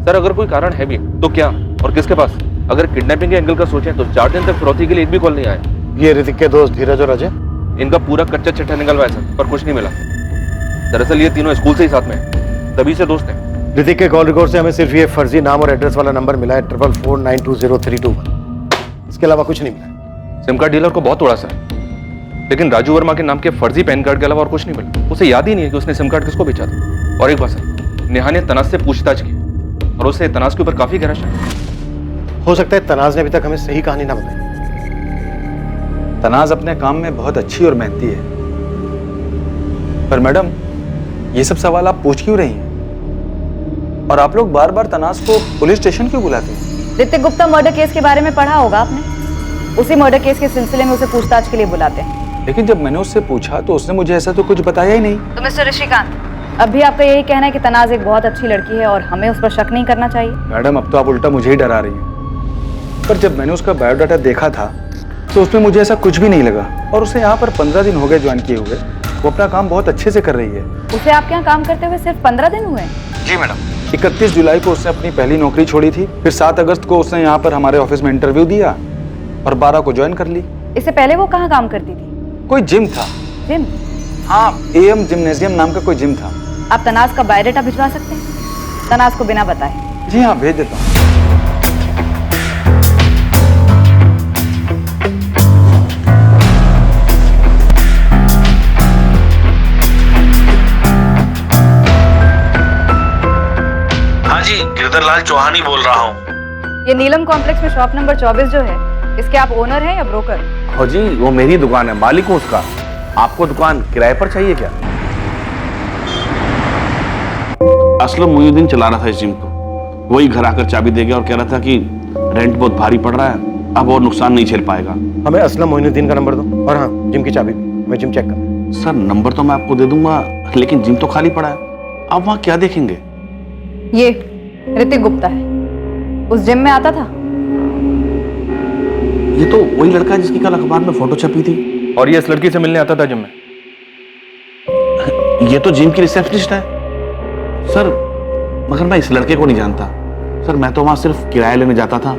सर अगर कोई कारण है भी तो क्या और किसके पास? अगर किडनैपिंग के एंगल का सोचें तो 4 दिन तक फिरौती के लिए एक भी कॉल नहीं आया। ये ऋतिक के दोस्त धीरज और अजय? इनका पूरा कच्चा चिट्ठा निकलवाया सर, पर कुछ नहीं मिला। दरअसल ये तीनों स्कूल से ही साथ में हैं, तभी से दोस्त हैं। ऋतिक के कॉल रिकॉर्ड से हमें सिर्फ ये फर्जी नाम और एड्रेस वाला नंबर मिला है 44492032। इसके अलावा कुछ नहीं मिला। सिम कार्ड डीलर को बहुत तोड़ा सर, लेकिन राजू वर्मा के नाम के फर्जी पैन कार्ड के अलावा और कुछ नहीं मिला। उसे याद ही नहीं है कि उसने सिम कार्ड किसको बेचा था। और एक बात सर, नेहा ने तनाज से पूछताछ की और उसे तनाज के ऊपर काफी गहरा शक। हो सकता है तनाज ने अभी तक हमें सही कहानी ना बताई। तनाज अपने काम में बहुत अच्छी और मेहनती है। पर मैडम, ये सब सवाल आप पूछ क्यों रही हैं? और आप लोग बार बार तनाज को पुलिस स्टेशन क्यों बुलाते हैं? ऋतिक गुप्ता मर्डर केस के बारे में पढ़ा होगा आपने। उसी मर्डर केस के सिलसिले में उसे पूछताछ के लिए बुलाते हैं। लेकिन जब मैंने उससे पूछा तो उसने मुझे ऐसा तो कुछ बताया ही नहीं। तो मिस्टर ऋषिकांत, अब भी आपका यही कहना है कि तनाज एक बहुत अच्छी लड़की है और हमें उस पर शक नहीं करना चाहिए? मैडम, अब तो आप उल्टा मुझे ही डरा रही हैं। पर जब मैंने उसका बायोडाटा देखा था तो उसमें मुझे ऐसा कुछ भी नहीं लगा। और उसे यहाँ पर 15 दिन हो गए ज्वाइन किए हुए। वो अपना काम बहुत अच्छे से कर रही है। उसे आपके यहाँ काम करते हुए सिर्फ 15 दिन हुए? जी मैडम। 31 जुलाई को उसने अपनी पहली नौकरी छोड़ी थी। फिर 7 अगस्त को उसने यहाँ पर हमारे ऑफिस में इंटरव्यू दिया और 12 को ज्वाइन कर ली। इससे पहले वो कहाँ काम करती थी? कोई जिम था। जिम? हाँ, AM जिम्नेजियम नाम का कोई जिम था। आप तनाज का बायोडाटा भिजवा सकते हैं तनाज को बिना बताए? जी हाँ, भेज देता हूँ। हाँ जी, गिरधरलाल चौहान ही बोल रहा हूँ। ये नीलम कॉम्प्लेक्स में शॉप नंबर 24 जो है, इसके आप ओनर हैं या ब्रोकर? हो जी, वो मेरी दुकान है, मालिक हूँ उसका। आपको दुकान किराए पर चाहिए क्या? असलम मुहिउद्दीन चला रहा था इस जिम को। वही घर आकर चाबी दे गया और कह रहा था कि रेंट बहुत भारी पड़ रहा है, अब और नुकसान नहीं झेल पाएगा। हमें असलम मोइनुद्दीन का नंबर दो और हाँ, जिम की चाबी भी। मैं जिम चेक कर। सर, नंबर तो मैं आपको दे दूंगा, लेकिन जिम तो खाली पड़ा है। आप वहाँ क्या देखेंगे? ये ऋतिक गुप्ता है, उस जिम में आता था। ये तो वही लड़का है जिसकी कल अखबार में फोटो छपी थी। और ये इस लड़की से मिलने आता था जिम में। ये तो जिम की रिसेप्शनिस्ट है सर, मगर मैं इस लड़के को नहीं जानता। सर, मैं तो वहां सिर्फ किराया लेने जाता था।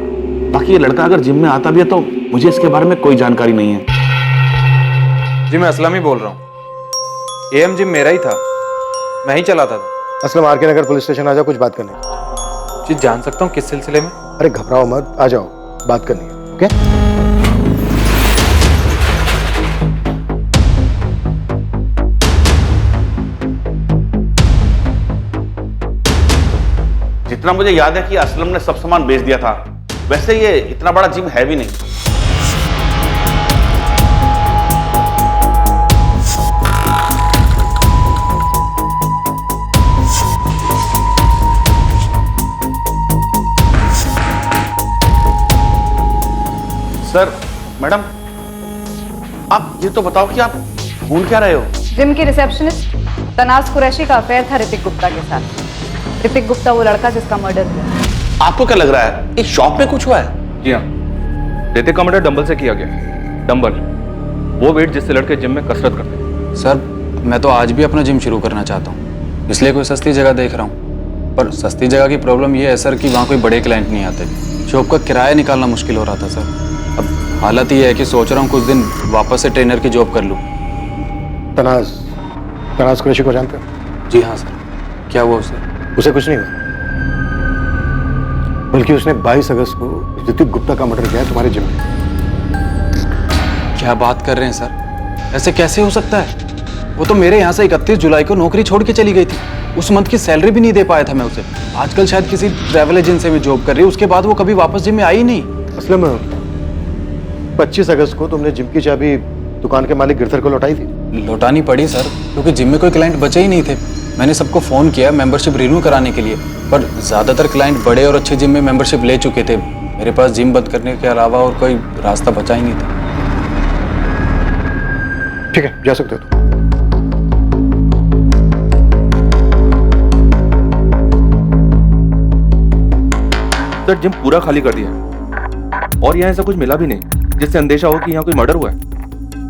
बाकी ये लड़का अगर जिम में आता भी है तो मुझे इसके बारे में कोई जानकारी नहीं है। जी, मैं असलम ही बोल रहा हूँ। AM जिम मेरा ही था, मैं ही चलाता था। असलम, RK नगर पुलिस स्टेशन आ जाओ, कुछ बात करनी। जी, जान सकता हूँ किस सिलसिले में? अरे घबराओ मत, आ जाओ, बात करनी है। ओके? जितना मुझे याद है कि असलम ने सब सामान बेच दिया था। वैसे ये इतना बड़ा जिम है भी नहीं। सर, मैडम, आप ये तो बताओ कि आप ढूंढ क्या रहे हो? जिम की रिसेप्शनिस्ट तनाज कुरैशी का अफेयर था ऋतिक गुप्ता के साथ। ऋतिक गुप्ता वो लड़का जिसका मर्डर हुआ। आपको क्या लग रहा है, इस शॉप में कुछ हुआ है? जी हाँ, ऋतिक का मर्डर डंबल से किया गया। डंबल, वो वेट जिससे लड़के जिम में कसरत करते हैं। सर, मैं तो आज भी अपना जिम शुरू करना चाहता हूँ, इसलिए कोई सस्ती जगह देख रहा हूँ। पर सस्ती जगह की प्रॉब्लम ये है सर कि वहाँ कोई बड़े क्लाइंट नहीं आते। शॉप का किराया निकालना मुश्किल हो रहा था सर। अब हालत ये है कि सोच रहा हूँ कुछ दिन वापस से ट्रेनर की जॉब कर लूँ। तनाज कुरैशी को जानते हो? जी हाँ सर। क्या हुआ उसे कुछ नहीं हुआ, बल्कि उसने 22 अगस्त को ऋतिक गुप्ता का मर्डर किया है तुम्हारे जिम में। क्या बात कर रहे हैं सर? ऐसे कैसे हो सकता है? वो तो मेरे यहाँ से 31 जुलाई को नौकरी छोड़ के चली गई थी। उस मंथ की सैलरी भी नहीं दे पाया था मैं उसे। आजकल शायद किसी ट्रैवल एजेंसी में जॉब कर रही है। उसके बाद वो कभी वापस जिम में आई ही नहीं। असलम, 25 अगस्त को तुमने जिम की चाबी दुकान के मालिक गिरधर को लौटाई थी। लौटानी पड़ी सर, क्योंकि जिम में कोई क्लाइंट बचे ही नहीं थे। मैंने सबको फ़ोन किया मेंबरशिप रिन्यू कराने के लिए, पर ज़्यादातर क्लाइंट बड़े और अच्छे जिम में मेंबरशिप ले चुके थे। मेरे पास जिम बंद करने के अलावा और कोई रास्ता बचा ही नहीं था। ठीक है, जा सकते हो तुम। सर, जिम पूरा खाली कर दिया है और यहाँ ऐसा कुछ मिला भी नहीं जिससे अंदेशा हो कि यहाँ कोई मर्डर हुआ है।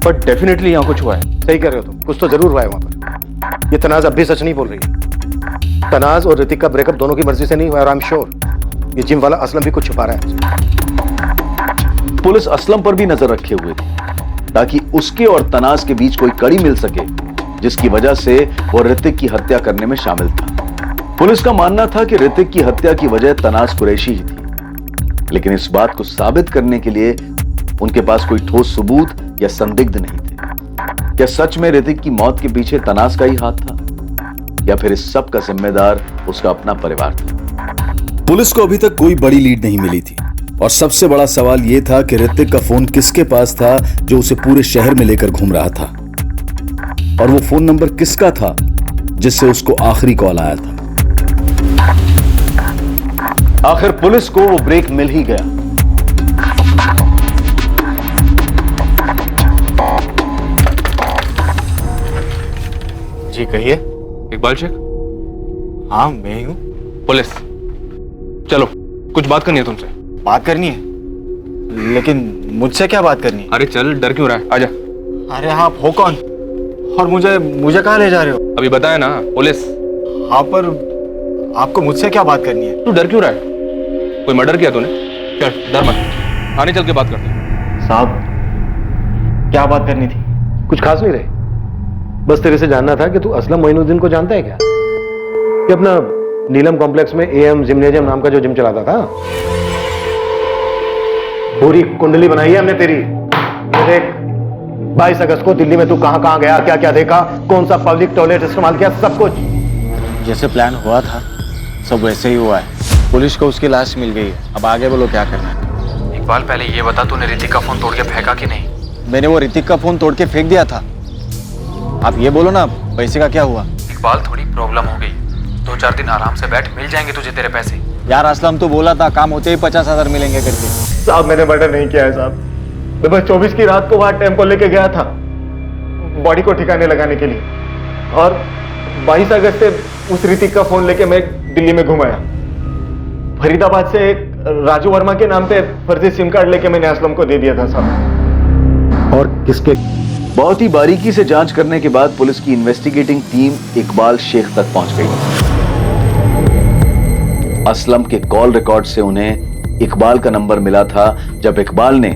बट डेफिनेटली यहाँ कुछ हुआ है। सही कर रहे हो तुम, कुछ तो जरूर हुआ है वहां पर। ये तनाज अब भी सच नहीं बोल रही है। तनाज और ऋतिक का ब्रेकअप दोनों की मर्जी से नहीं हुआ और आई एम श्योर ये जिम वाला असलम भी कुछ छुपा रहा है। पुलिस असलम पर भी नजर रखे हुए थी ताकि उसके और तनाज के बीच कोई कड़ी मिल सके जिसकी वजह से वो ऋतिक की हत्या करने में शामिल था। पुलिस का मानना था कि ऋतिक की हत्या की वजह तनाज कुरैशी ही थी, लेकिन इस बात को साबित करने के लिए उनके पास कोई ठोस सबूत या संदिग्ध नहीं थे। क्या सच में ऋतिक की मौत के पीछे तनाज का ही हाथ था या फिर इस सब का जिम्मेदार उसका अपना परिवार था? पुलिस को अभी तक कोई बड़ी लीड नहीं मिली थी और सबसे बड़ा सवाल यह था कि ऋतिक का फोन किसके पास था जो उसे पूरे शहर में लेकर घूम रहा था, और वो फोन नंबर किसका था जिससे उसको आखिरी कॉल आया था। आखिर पुलिस को वो ब्रेक मिल ही गया। जी कहिए। इकबाल शेख? हाँ मैं ही हूँ। पुलिस, चलो कुछ बात करनी है तुमसे। बात करनी है? लेकिन मुझसे क्या बात करनी है? अरे चल, डर क्यों रहा है, आजा। अरे आप हो कौन और मुझे कहाँ ले जा रहे हो? अभी बताया ना, पुलिस। हाँ पर आपको मुझसे क्या बात करनी है? तू डर क्यों रहा है? कोई मर्डर किया तूने? चल डर मत, आने चल के बात करते हैं। साहब क्या बात करनी थी? कुछ खास नहीं रहे, बस तेरे से जानना था कि तू असलम मोइनुद्दीन को जानता है क्या? ये अपना नीलम कॉम्प्लेक्स में एएम जिम्नेजियम नाम का जो जिम चलाता था। पूरी कुंडली बनाई है हमने तेरी। ये देख, 22 अगस्त को दिल्ली में तू कहां कहां गया, क्या क्या देखा, कौन सा पब्लिक टॉयलेट इस्तेमाल किया, सब कुछ। जैसे प्लान हुआ था सब वैसे ही हुआ है। पुलिस को उसकी लाश मिल गई है, अब आगे बोलो क्या करना है। इकबाल पहले ये बता, तूने ऋतिक का फोन तोड़ के फेंका कि नहीं? मैंने वो ऋतिक का फोन तोड़ के फेंक दिया था। आप ये बोलो ना, पैसे का क्या हुआ? इकबाल थोड़ी प्रॉब्लम हो गई, 2-4 दिन आराम से बैठ, मिल जाएंगे तुझे तेरे पैसे। यार असलम तो बोला था काम होते ही 50,000 मिलेंगे करके। साहब मैंने मर्डर नहीं किया है साहब, मैं बस 24 की रात को वहां टेम्पो लेके गया था बॉडी को ठिकाने लगाने के लिए, और 22 अगस्त से उस ऋतिक का फोन लेके मैं दिल्ली में घुमाया। फरीदाबाद से एक राजू वर्मा के नाम पे फर्जी सिम कार्ड लेके मैंने असलम को दे दिया था साहब। और किसके? बहुत ही बारीकी से जांच करने के बाद पुलिस की इन्वेस्टिगेटिंग टीम इकबाल शेख तक पहुंच गई। असलम के कॉल रिकॉर्ड से उन्हें इकबाल का नंबर मिला था जब इकबाल ने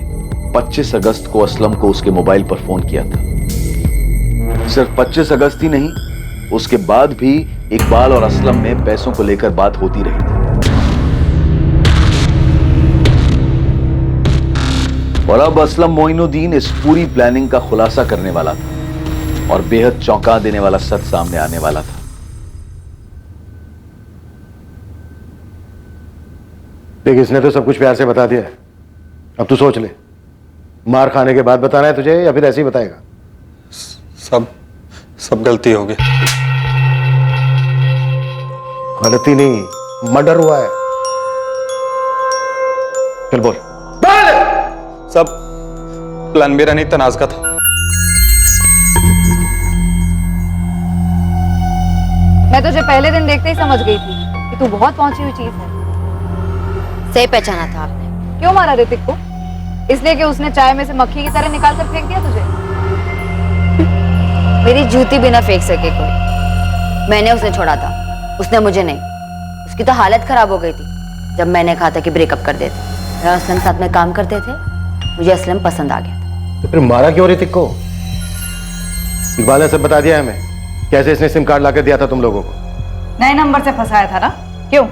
25 अगस्त को असलम को उसके मोबाइल पर फोन किया था। सिर्फ 25 अगस्त ही नहीं, उसके बाद भी इकबाल और असलम में पैसों को लेकर बात होती रही थी। और अब असलम मोइनुद्दीन इस पूरी प्लानिंग का खुलासा करने वाला था और बेहद चौंका देने वाला सच सामने आने वाला था। देख, इसने तो सब कुछ प्यार से बता दिया है, अब तू सोच ले, मार खाने के बाद बताना है तुझे या फिर ऐसे ही बताएगा? सब गलती हो गई। गलती नहीं, मर्डर हुआ है। चल बोल। सब प्लान मेरा नहीं, तनाज का था। मैं तुझे पहले दिन देखते ही समझ गई थी कि तू बहुत पहुंची हुई चीज है। सही पहचाना था आपने। क्यों मारा ऋतिक को? इसलिए कि उसने चाय में से मक्खी की तरह निकाल कर फेंक दिया तुझे? मेरी जूती भी ना फेंक सके कोई। मैंने उसे छोड़ा था, उसने मुझे नहीं। उसकी तो हालत खराब हो गई थी जब मैंने कहा था कि ब्रेकअप कर देते। मैं असलम साथ में काम करते थे, मुझे असलम पसंद आ गया था। तो फिर मारा क्यों ऋतिक को? इकबाल ने सब बता दिया है हमें, कैसे इसने सिम कार्ड लाकर दिया था तुम लोगों को। नए नंबर से फंसाया था ना? क्यों?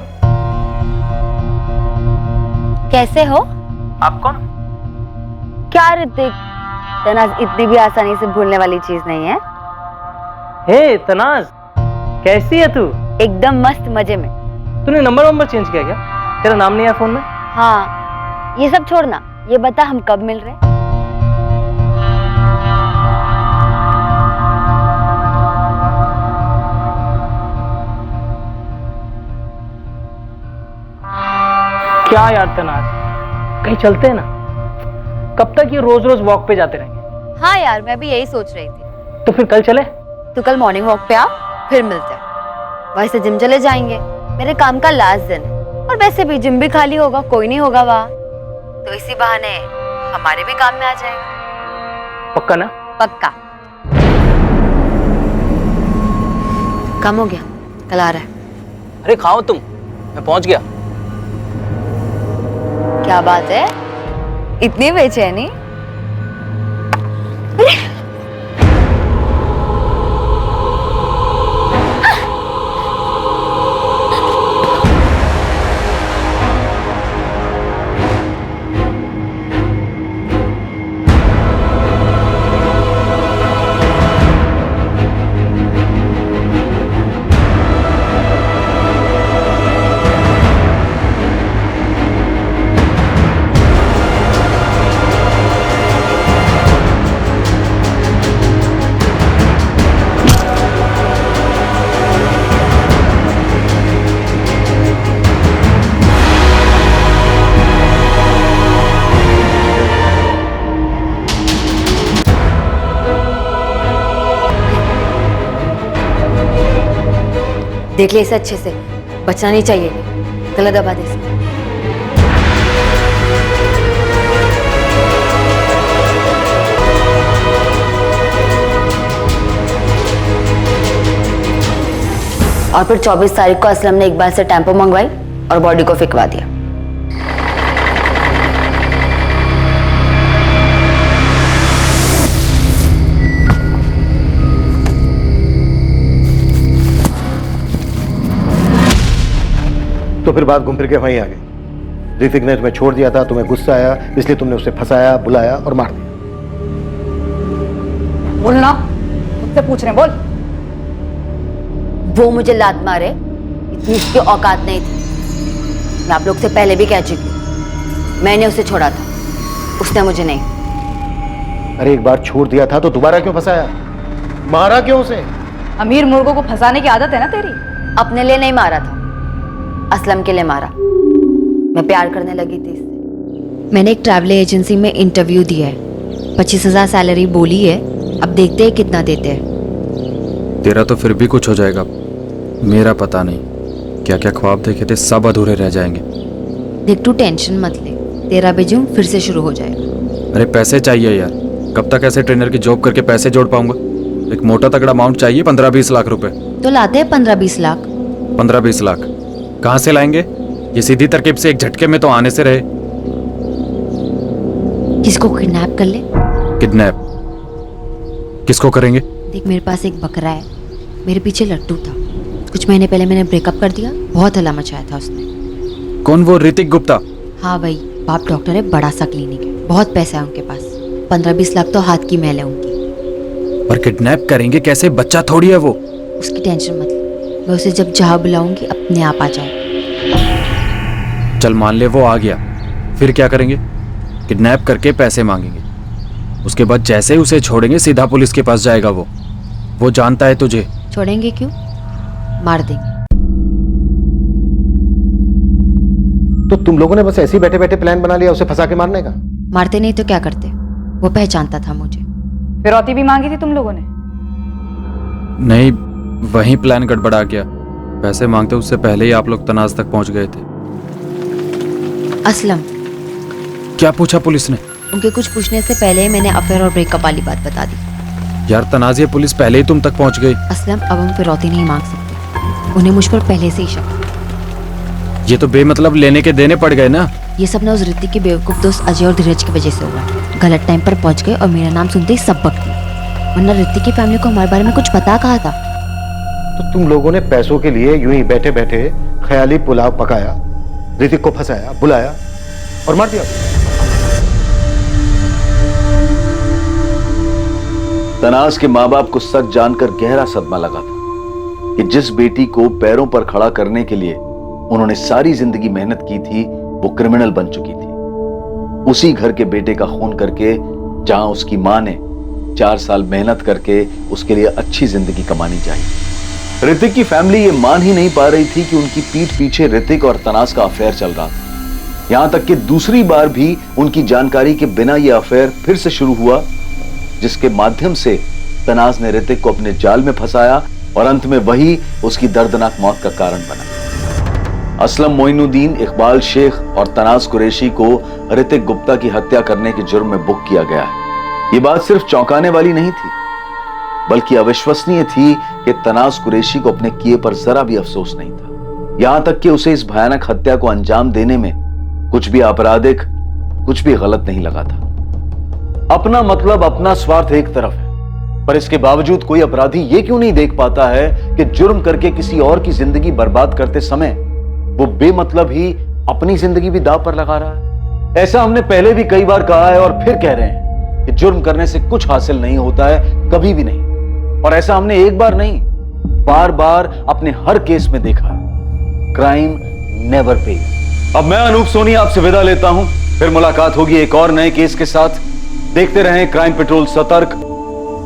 कैसे हो आप? कौन? क्या ऋतिक, तनाज इतनी भी आसानी से भूलने वाली चीज नहीं है। हे तनाज, कैसी है तू? एकदम मस्त, मजे में। तूने नंबर चेंज किया क्या? तेरा नाम नहीं है फोन में? हाँ, ये सब छोड़ना, ये बता हम कब मिल रहे? क्या यार तनाज, कहीं चलते हैं ना? कब तक ये रोज रोज वॉक पे जाते रहेंगे? हाँ यार, मैं भी यही सोच रही थी। तो फिर कल चले? तो कल मॉर्निंग वॉक पे आ, फिर मिलते हैं। वहीं से जिम चले जाएंगे, मेरे काम का लास्ट दिन है। और वैसे भी जिम भी खाली होगा, कोई नहीं होगा वहाँ, तो इसी बहाने हमारे भी काम में आ जाएगा। पक्का ना? पक्का। कम हो गया, कल आ रहा है। अरे खाओ तुम, मैं पहुंच गया। क्या बात है, इतनी बेचैनी? देख ले इसे अच्छे से, बचना नहीं चाहिए। गला दबा दे इसे। और फिर 24 तारीख को असलम ने इकबाल से टेम्पो मंगवाई और बॉडी को फिकवा दिया। तो फिर बात घूम फिर के वहीं आ गई। ऋतिक ने तुम्हें छोड़ दिया था, तुम्हें गुस्सा आया, इसलिए तुमने उसे फंसाया, बुलाया और मार दिया। बोलना, मुझसे पूछ रहे हैं, बोल। वो मुझे लात मारे, इतनी उसकी औकात नहीं थी। मैं आप लोग से पहले भी कह चुकी हूँ, मैंने उसे छोड़ा था, उसने मुझे नहीं। अरे एक बार छोड़ दिया था तो दोबारा क्यों फंसाया? मारा क्यों उसे? अमीर मुर्गों को फंसाने की आदत है ना तेरी। अपने लिए नहीं मारा था, असलम के लिए मारा। मैं प्यार करने लगी थी इससे। मैंने एक ट्रैवल एजेंसी में इंटरव्यू दिया है, 25,000 सैलरी बोली है। अब देखते हैं कितना देते हैं। तेरा तो फिर भी कुछ हो जाएगा, मेरा पता नहीं। क्या क्या ख्वाब देखे थे सब अधूरे रह जाएंगे। देख तू टेंशन मत ले, तेरा बेजूम फिर से शुरू हो जाएगा। अरे पैसे चाहिए यार, कब तक ऐसे ट्रेनर की जॉब करके पैसे जोड़ पाऊंगा? एक मोटा तगड़ा अमाउंट चाहिए, 15-20 लाख रुपए। तो लाते हैं 15-20 लाख। 15-20 लाख कहाँ से लाएंगे? ये सीधी तरकीब से एक झटके में तो आने से रहे। किसको किडनैप कर ले? किडनैप किसको करेंगे? देख मेरे पास एक बकरा है, मेरे पीछे लट्टू था। कुछ महीने पहले मैंने ब्रेकअप कर दिया, बहुत हल्ला मचाया था उसने। कौन वो ऋतिक गुप्ता? हाँ भाई, बाप डॉक्टर है, बड़ा सा क्लिनिक है, बहुत पैसा है उनके पास। 15-20 लाख तो हाथ की मैल है उनकी। पर किडनैप करेंगे कैसे? बच्चा थोड़ी है वो। उसकी टेंशन मत ले, मैं उसे जब जहाँ बुलाऊंगी अपने आप आ जाए। चल मान ले वो आ गया, फिर क्या करेंगे? किडनैप करके पैसे मांगेंगे, उसके बाद जैसे ही उसे छोड़ेंगे सीधा पुलिस के पास जाएगा। वो जानता है तुझे। छोड़ेंगे क्यों? मार देंगे। तो तुम लोगों ने बस ऐसे ही बैठे बैठे प्लान बना लिया उसे फंसा के मारने का? मारते नहीं तो क्या करते? वो पहचानता था मुझे। फिरौती भी मांगी थी तुम लोगों ने? नहीं, वहीं प्लान गड़बड़ा गया। पैसे मांगते उससे पहले ही आप लोग तनाज तक पहुंच गए थे। असलम। क्या पूछा पुलिस ने? उनके कुछ पूछने से पहले ही मैंने अफेयर और ब्रेकअप वाली बात बता दी। यार तनाज, ये पुलिस पहले ही तुम तक पहुंच गई। असलम, अब हम फिरौती नहीं मांग सकते, उन्हें मुझ पर पहले से ही शक था। ये तो बेमतलब लेने के देने पड़ गए ना। ये सब ना उस ऋतिक के बेवकूफ दोस्त अजय और धीरज की वजह से हुआ। गलत टाइम पर पहुंच गए और मेरा नाम सुनते ही सब बक दिए, वरना ऋतिक की फैमिली को हमारे बारे में कुछ पता कहा था। तो तुम लोगों ने पैसों के लिए यूं ही बैठे बैठे ख्याली पुलाव पकाया, ऋतिक को फंसाया, बुलाया और मार दिया। तनाज के माँ बाप को सच जानकर गहरा सदमा लगा था कि जिस बेटी को पैरों पर खड़ा करने के लिए उन्होंने सारी जिंदगी मेहनत की थी वो क्रिमिनल बन चुकी थी। उसी घर के बेटे का खून करके जहां उसकी मां ने 4 साल मेहनत करके उसके लिए अच्छी जिंदगी कमानी चाहिए। ऋतिक की फैमिली ये मान ही नहीं पा रही थी कि उनकी पीठ पीछे ऋतिक और तनाज का अफेयर चल रहा था। यहां तक कि दूसरी बार भी उनकी जानकारी के बिना यह अफेयर फिर से शुरू हुआ, जिसके माध्यम से तनाज ने ऋतिक को अपने जाल में फंसाया और अंत में वही उसकी दर्दनाक मौत का कारण बना। असलम मोइनुद्दीन, इकबाल शेख और तनाज कुरैशी को ऋतिक गुप्ता की हत्या करने के जुर्म में बुक किया गया है। ये बात सिर्फ चौंकाने वाली नहीं थी, बल्कि अविश्वसनीय थी कि तनाज कुरैशी को अपने किए पर जरा भी अफसोस नहीं था। यहां तक कि उसे इस भयानक हत्या को अंजाम देने में कुछ भी आपराधिक, कुछ भी गलत नहीं लगा था। अपना मतलब, अपना स्वार्थ एक तरफ है, पर इसके बावजूद कोई अपराधी ये क्यों नहीं देख पाता है कि जुर्म करके किसी और की जिंदगी बर्बाद करते समय वो बेमतलब ही अपनी जिंदगी भी दांव पर लगा रहा है। ऐसा हमने पहले भी कई बार कहा है और फिर कह रहे हैं कि जुर्म करने से कुछ हासिल नहीं होता है, कभी भी नहीं। और ऐसा हमने एक बार नहीं, बार बार अपने हर केस में देखा है। Crime never page. अब मैं अनूप सोनी आपसे विदा लेता हूं, फिर मुलाकात होगी एक और नए केस के साथ। देखते रहें क्राइम पेट्रोल सतर्क,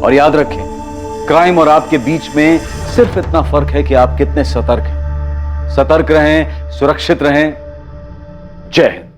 और याद रखें क्राइम और आपके बीच में सिर्फ इतना फर्क है कि आप कितने सतर्क हैं। सतर्क रहें, सुरक्षित रहें। जय हिंद।